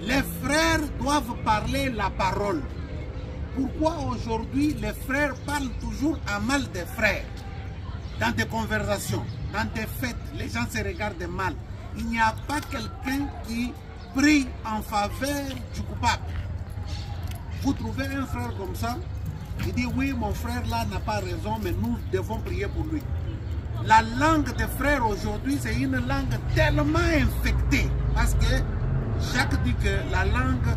Les frères doivent parler la parole. Pourquoi aujourd'hui les frères parlent toujours à mal des frères? Dans des conversations, dans des fêtes, les gens se regardent mal. Il n'y a pas quelqu'un qui prie en faveur du coupable. Vous trouvez un frère comme ça, il dit oui, mon frère là n'a pas raison, mais nous devons prier pour lui. La langue des frères aujourd'hui, c'est une langue tellement infectée. Parce que Jacques dit que la langue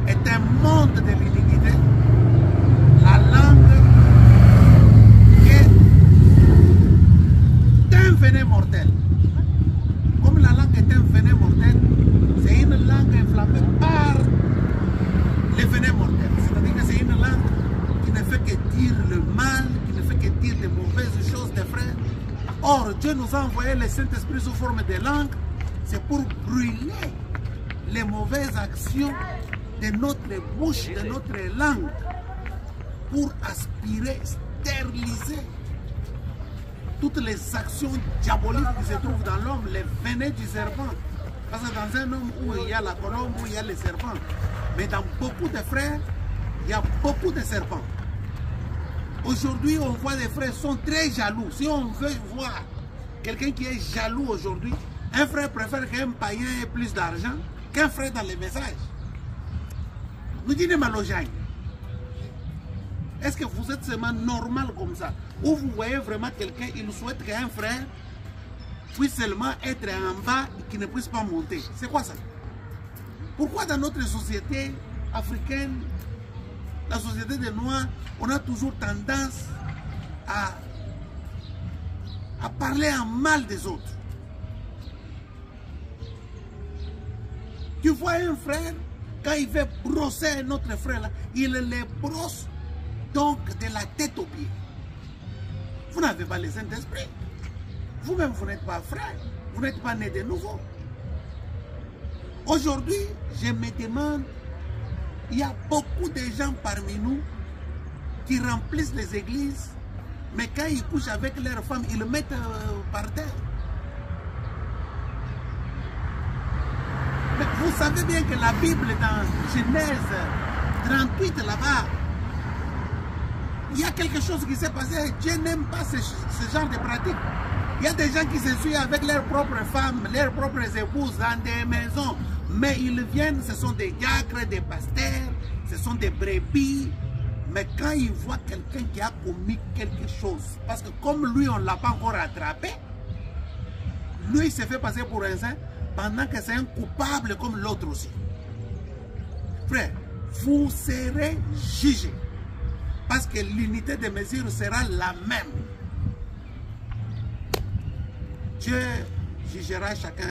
est un monde de l'iniquité. La langue est un venin mortel. Comme la langue est un venin mortel, c'est une langue inflammée par les venins mortels. C'est-à-dire que c'est une langue qui ne fait que dire le mal, qui ne fait que dire les mauvaises choses des frères. Or, Dieu nous a envoyé le Saint-Esprit sous forme de langue, c'est pour brûler les mauvaises actions de notre bouche, de notre langue, pour aspirer, stériliser toutes les actions diaboliques qui se trouvent dans l'homme, les venins du serpent. Parce que dans un homme où il y a la colombe, où il y a les serpents, mais dans beaucoup de frères, il y a beaucoup de serpents. Aujourd'hui, on voit des frères sont très jaloux. Si on veut voir quelqu'un qui est jaloux aujourd'hui, un frère préfère qu'un païen ait plus d'argent qu'un frère dans les messages. Nous disons Malojagne. Est-ce que vous êtes seulement normal comme ça? Ou vous voyez vraiment quelqu'un, il souhaite qu'un frère puisse seulement être en bas et qu'il ne puisse pas monter? C'est quoi ça? Pourquoi dans notre société africaine, la société des Noirs, on a toujours tendance à parler en mal des autres? Tu vois un frère, quand il veut brosser un autre frère, là, il le brosse donc de la tête aux pieds. Vous n'avez pas le Saint-Esprit. Vous-même, vous n'êtes pas frère. Vous n'êtes pas né de nouveau. Aujourd'hui, je me demande, il y a beaucoup de gens parmi nous qui remplissent les églises, mais quand ils couchent avec leurs femmes, ils le mettent par terre. Mais vous savez bien que la Bible, dans Genèse 38, là-bas, il y a quelque chose qui s'est passé. Dieu n'aime pas ce genre de pratique. Il y a des gens qui se suivent avec leurs propres femmes, leurs propres épouses dans des maisons. Mais ils viennent, ce sont des diacres, des pasteurs, ce sont des brebis. Mais quand ils voient quelqu'un qui a commis quelque chose, parce que comme lui, on ne l'a pas encore attrapé, lui, il se fait passer pour un saint, pendant que c'est un coupable comme l'autre aussi. Frère, vous serez jugés. Parce que l'unité de mesure sera la même. Dieu jugera chacun.